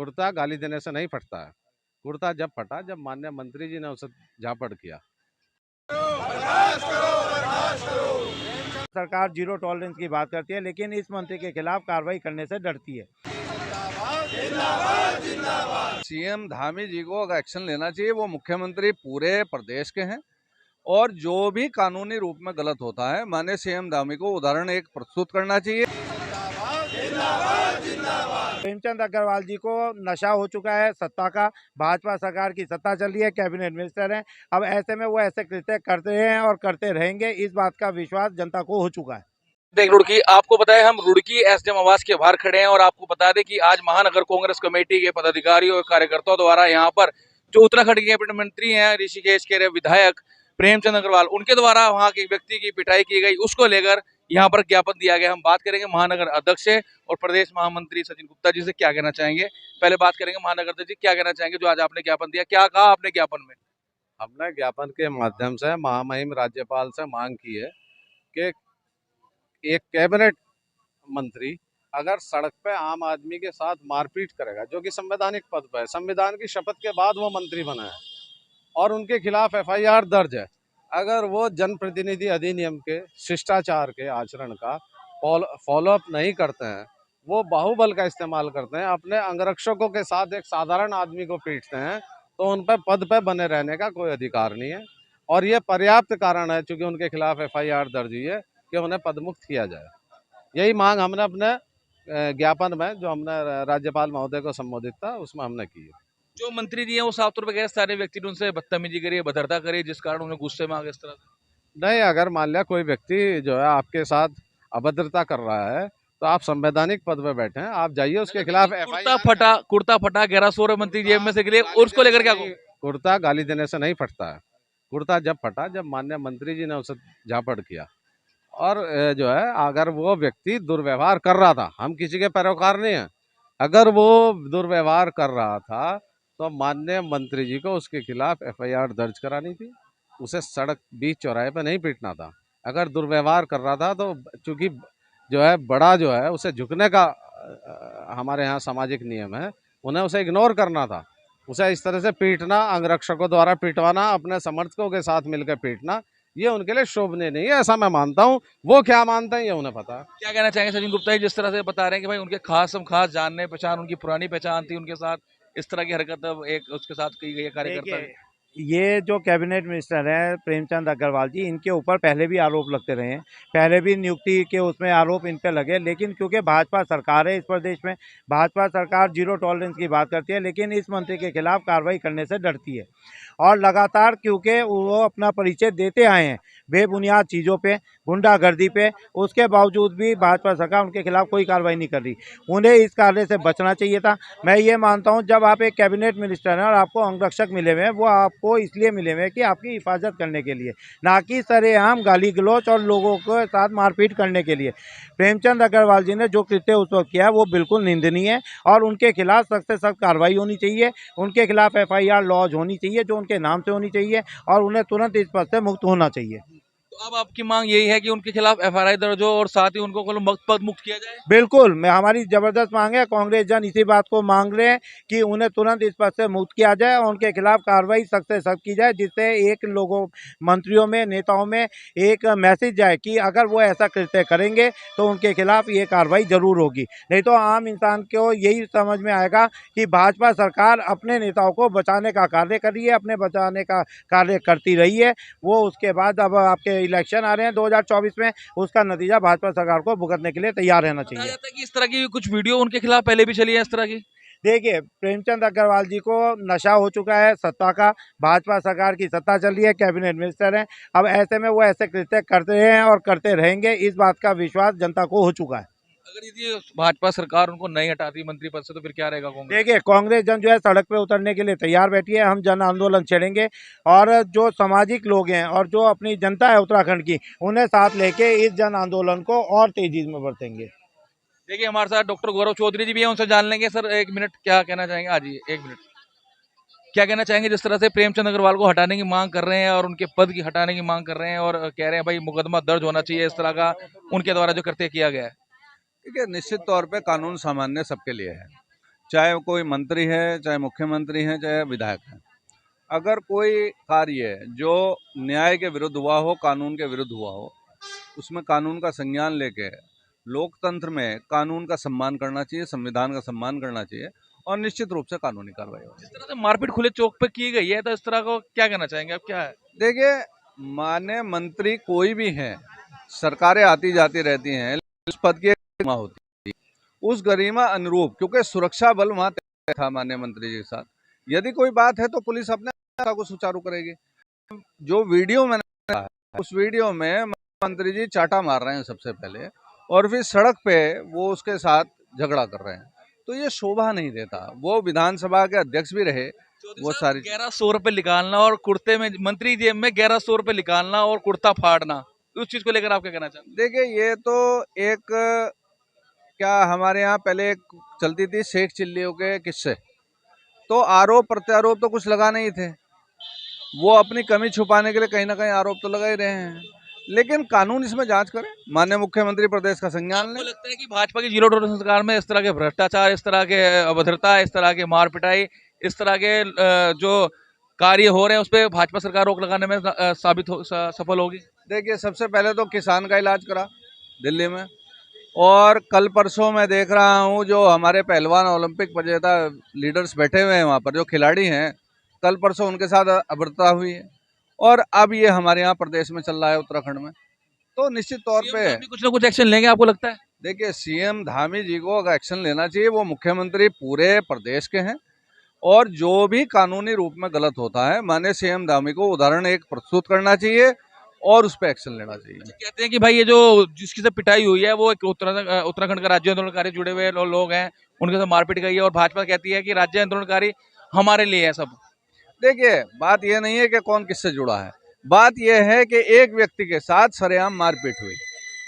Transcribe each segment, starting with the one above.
कुर्ता गाली देने से नहीं फटता है। कुर्ता जब फटा जब माननीय मंत्री जी ने उसे झापड़ किया। सरकार जीरो टॉलरेंस की बात करती है, लेकिन इस मंत्री के खिलाफ कार्रवाई करने से डरती है। सीएम धामी जी को अगर एक्शन लेना चाहिए, वो मुख्यमंत्री पूरे प्रदेश के हैं और जो भी कानूनी रूप में गलत होता है माननीय सीएम धामी को उदाहरण एक प्रस्तुत करना चाहिए। प्रेमचंद अग्रवाल जी को नशा हो चुका है सत्ता का। भाजपा सरकार की सत्ता चल रही है, कैबिनेट मिनिस्टर हैं। अब ऐसे में वो ऐसे कृत्य करते हैं और करते रहेंगे, इस बात का विश्वास जनता को हो चुका है। देख रुड़की, आपको पता है हम रुड़की एसडीएम आवास के बाहर खड़े हैं और आपको बता दें कि आज महानगर कांग्रेस कमेटी के पदाधिकारियों और कार्यकर्ताओं द्वारा यहाँ पर जो उत्तराखंड के कैबिनेट मंत्री हैं ऋषिकेश के विधायक प्रेमचंद अग्रवाल, उनके द्वारा वहाँ के व्यक्ति की पिटाई की गई, उसको लेकर यहाँ पर ज्ञापन दिया गया। हम बात करेंगे महानगर अध्यक्ष से और प्रदेश महामंत्री सचिन गुप्ता जी से, क्या कहना चाहेंगे। पहले बात करेंगे महानगर अध्यक्ष जी, क्या कहना चाहेंगे जो आज आपने ज्ञापन दिया, क्या कहा आपने ज्ञापन में? हमने ज्ञापन के माध्यम से महामहिम राज्यपाल से मांग की है कि एक कैबिनेट मंत्री अगर सड़क पे आम आदमी के साथ मारपीट करेगा, जो कि संवैधानिक पद पर है, संविधान की शपथ के बाद वो मंत्री बना है और उनके खिलाफ एफआईआर दर्ज है, अगर वो जनप्रतिनिधि अधिनियम के शिष्टाचार के आचरण का फॉलोअप नहीं करते हैं, वो बाहुबल का इस्तेमाल करते हैं, अपने अंगरक्षकों के साथ एक साधारण आदमी को पीटते हैं, तो उन पर पद पे बने रहने का कोई अधिकार नहीं है। और ये पर्याप्त कारण है, चूंकि उनके खिलाफ एफआईआर दर्ज हुई है, कि उन्हें पदमुक्त किया जाए। यही मांग हमने अपने ज्ञापन में, जो हमने राज्यपाल महोदय को संबोधित था, उसमें हमने की है। जो मंत्री जी हैं वो साफ तौर पर कह सारे व्यक्ति ने उनसे बदतमीजी करी, भद्रता करी, जिस कारण उन्हें गुस्से में आ गए इस तरह से। नहीं, अगर मान लिया कोई व्यक्ति जो है आपके साथ अभद्रता कर रहा है, तो आप संवैधानिक पद पे बैठे हैं, आप जाइए उसके खिलाफ कुर्ता फटा 1100 मंत्री जेब में से गिरे, और उसको लेकर क्या कहूं? कुर्ता गाली देने से नहीं फटता है। कुर्ता जब फटा जब माननीय मंत्री जी ने उसे झापड़ किया। और जो है अगर वो व्यक्ति दुर्व्यवहार कर रहा था, हम किसी के पैरोकार नहीं हैं, अगर वो दुर्व्यवहार कर रहा था तो माननीय मंत्री जी को उसके खिलाफ एफआईआर दर्ज करानी थी, उसे सड़क बीच चौराहे पे नहीं पीटना था। अगर दुर्व्यवहार कर रहा था तो चूंकि जो है बड़ा जो है उसे झुकने का हमारे यहाँ सामाजिक नियम है, उन्हें उसे इग्नोर करना था। उसे इस तरह से पीटना, अंगरक्षकों द्वारा पिटवाना, अपने समर्थकों के साथ मिलकर पीटना, ये उनके लिए शोभनीय नहीं है, ऐसा मैं मानता हूँ। वो क्या मानते हैं ये उन्हें पता है। क्या कहना चाहेंगे सचिन गुप्ता जी, जिस तरह से बता रहे हैं कि भाई उनके खास जानने पहचान, उनकी पुरानी पहचान थी उनके साथ, इस तरह की हरकत अब एक उसके साथ की गई है कार्यकर्ता। ये जो कैबिनेट मिनिस्टर हैं प्रेमचंद अग्रवाल जी, इनके ऊपर पहले भी आरोप लगते रहे हैं, पहले भी नियुक्ति के उसमें आरोप इन पे लगे, लेकिन क्योंकि भाजपा सरकार है इस प्रदेश में, भाजपा सरकार जीरो टॉलरेंस की बात करती है, लेकिन इस मंत्री के खिलाफ कार्रवाई करने से डरती है। और लगातार क्योंकि वो अपना परिचय देते आए हैं बेबुनियाद चीज़ों पे, गुंडागर्दी पे, उसके बावजूद भी भाजपा सरकार उनके खिलाफ कोई कार्रवाई नहीं कर रही। उन्हें इस कार्य से बचना चाहिए था। मैं ये मानता हूँ, जब आप एक कैबिनेट मिनिस्टर हैं और आपको अंगरक्षक मिले हुए हैं, वो आपको इसलिए मिले हुए हैं कि आपकी हिफाजत करने के लिए, ना कि सरेआम गाली गलौच और लोगों के साथ मारपीट करने के लिए। प्रेमचंद अग्रवाल जी ने जो कृत्य उस वक्त किया है वो बिल्कुल निंदनीय है और उनके खिलाफ सख्त से सख्त कार्रवाई होनी चाहिए। उनके खिलाफ एफआईआर लॉन्च होनी चाहिए, जो उनके नाम से होनी चाहिए, और उन्हें तुरंत इस पद से मुक्त होना चाहिए। तो अब आपकी मांग यही है कि उनके खिलाफ एफआईआर दर्ज हो और साथ ही उनको पद मुक्त किया जाए। बिल्कुल, मैं हमारी जबरदस्त मांग है, कांग्रेस जन इसी बात को मांग रहे हैं कि उन्हें तुरंत इस पद से मुक्त किया जाए और उनके खिलाफ कार्रवाई सख्त से सख्त की जाए, जिससे एक लोगों, मंत्रियों में, नेताओं में एक मैसेज जाए कि अगर वो ऐसा कृत्य करेंगे तो उनके खिलाफ ये कार्रवाई जरूर होगी। नहीं तो आम इंसान को यही समझ में आएगा कि भाजपा सरकार अपने नेताओं को बचाने का कार्य कर रही है, अपने बचाने का कार्य करती रही है। वो उसके बाद अब आपके इलेक्शन आ रहे हैं 2024 में, उसका नतीजा भाजपा सरकार को भुगतने के लिए तैयार रहना चाहिए। जाता है कि इस तरह की कुछ वीडियो उनके खिलाफ पहले भी चली है इस तरह की। देखिए, प्रेमचंद अग्रवाल जी को नशा हो चुका है सत्ता का। भाजपा सरकार की सत्ता चल रही है, कैबिनेट मिनिस्टर हैं। अब ऐसे में वो ऐसे कृत्य करते हैं और करते रहेंगे, इस बात का विश्वास जनता को हो चुका है। अगर यदि भाजपा सरकार उनको नहीं हटाती मंत्री पद से तो फिर क्या रहेगा कांग्रेस? देखिए, कांग्रेस जन जो है सड़क पे उतरने के लिए तैयार बैठी है। हम जन आंदोलन छेड़ेंगे और जो सामाजिक लोग हैं और जो अपनी जनता है उत्तराखंड की, उन्हें साथ लेके इस जन आंदोलन को और तेजी में बढ़ाएंगे। देखिए, हमारे साथ डॉक्टर गौरव चौधरी जी भी हैं, उनसे जान लेंगे। सर, एक मिनट, क्या कहना चाहेंगे? आज ही एक मिनट, क्या कहना चाहेंगे जिस तरह से प्रेमचंद अग्रवाल को हटाने की मांग कर रहे हैं और उनके पद की हटाने की मांग कर रहे हैं और कह रहे हैं भाई मुकदमा दर्ज होना चाहिए इस तरह का उनके द्वारा जो कृत्य किया गया है? देखिए, निश्चित तौर पे कानून सामान्य सबके लिए है। चाहे कोई मंत्री है, चाहे मुख्यमंत्री है, चाहे विधायक है, अगर कोई कार्य जो न्याय के विरुद्ध हुआ हो, कानून के विरुद्ध हुआ हो, उसमें कानून का संज्ञान लेके लोकतंत्र में कानून का सम्मान करना चाहिए, संविधान का सम्मान करना चाहिए और निश्चित रूप से कानूनी कार्रवाई होगी। इस तरह से मारपीट खुले चौक पे की गई है, तो इस तरह को क्या कहना चाहेंगे आप? क्या है? देखिए, मान्य मंत्री कोई भी है, सरकारें आती जाती रहती हैं, उस पद की एक गरिमा होती है, उस गरिमा अनुरूप, क्योंकि सुरक्षा बल वहां तैनात था माननीय मंत्री जी के साथ, यदि कोई बात है तो पुलिस अपने को सुचारू करेगी। जो वीडियो मैंने देखा है, उस वीडियो में मंत्री जी चाटा मार रहे हैं सबसे पहले, और फिर सड़क पे वो उसके साथ झगड़ा कर रहे हैं, तो ये शोभा नहीं देता। वो विधानसभा के अध्यक्ष भी रहे, वो सारी 1100 रुपए निकालना और कुर्ते में मंत्री जेब में 1100 रुपए निकालना और कुर्ता फाड़ना, उस चीज को लेकर आप क्या कहना चाहते हैं? देखिए, ये तो एक, क्या हमारे यहाँ पहले एक चलती थी शेख चिल्लियों के किस्से, तो आरोप प्रत्यारोप तो कुछ लगा नहीं थे, वो अपनी कमी छुपाने के लिए कहीं ना कहीं आरोप तो लगा ही रहे हैं, लेकिन कानून इसमें जांच करे, माननीय मुख्यमंत्री प्रदेश का संज्ञान आपको ले। लगता है कि भाजपा की जीरो टॉलरेंस सरकार में इस तरह के भ्रष्टाचार, इस तरह के अभद्रता, इस तरह के मार पिटाई, इस तरह के जो कार्य हो रहे हैं उस पर भाजपा सरकार रोक लगाने में सफल होगी? देखिए, सबसे पहले तो किसान का इलाज करा दिल्ली में, और कल परसों मैं देख रहा हूँ जो हमारे पहलवान ओलंपिक विजेता लीडर्स बैठे हुए हैं वहाँ पर, जो खिलाड़ी हैं, कल परसों उनके साथ अभद्रता हुई है, और अब ये हमारे यहाँ प्रदेश में चल रहा है, उत्तराखंड में, तो निश्चित तौर पे कुछ ना कुछ एक्शन लेंगे आपको लगता है? देखिए, सीएम धामी जी को अगर एक्शन लेना चाहिए, वो मुख्यमंत्री पूरे प्रदेश के हैं, और जो भी कानूनी रूप में गलत होता है, माननीय सीएम धामी को उदाहरण एक प्रस्तुत करना चाहिए और उस पर एक्शन लेना चाहिए। कहते हैं कि भाई ये जो जिसकी से पिटाई हुई है वो एक उत्तराखंड का राज्य आंदोलनकारी जुड़े हुए लोग हैं, उनके साथ मारपीट गई है और भाजपा कहती है कि राज्य आंदोलनकारी हमारे लिए है सब। देखिए, बात यह नहीं है कि कौन किससे जुड़ा है, बात यह है कि एक व्यक्ति के साथ सरेआम मारपीट हुई,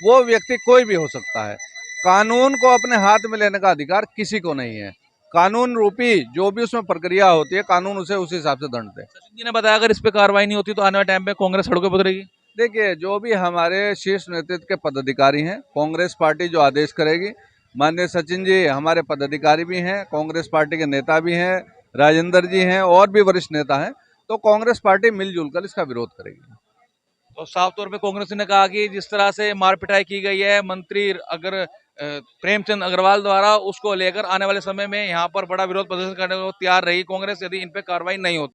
वो व्यक्ति कोई भी हो सकता है, कानून को अपने हाथ में लेने का अधिकार किसी को नहीं है, कानून रूपी जो भी उसमें प्रक्रिया होती है, कानून उसे उस हिसाब से दंड दे। सचिन जी ने बताया अगर इस पे कार्रवाई नहीं होती तो आने वाले टाइम पे कांग्रेस सड़कों पर उतरेगी। देखिए, जो भी हमारे शीर्ष नेतृत्व के पदाधिकारी हैं, कांग्रेस पार्टी जो आदेश करेगी, माननीय सचिन जी हमारे पदाधिकारी भी हैं, कांग्रेस पार्टी के नेता भी हैं, राजेंद्र जी हैं और भी वरिष्ठ नेता हैं, तो कांग्रेस पार्टी मिलजुल कर इसका विरोध करेगी। तो साफ तौर पे कांग्रेस ने कहा कि जिस तरह से मार पिटाई की गई है मंत्री अगर प्रेमचंद अग्रवाल द्वारा, उसको लेकर आने वाले समय में यहाँ पर बड़ा विरोध प्रदर्शन करने को तैयार रही कांग्रेस, यदि इन पे कार्रवाई नहीं होती।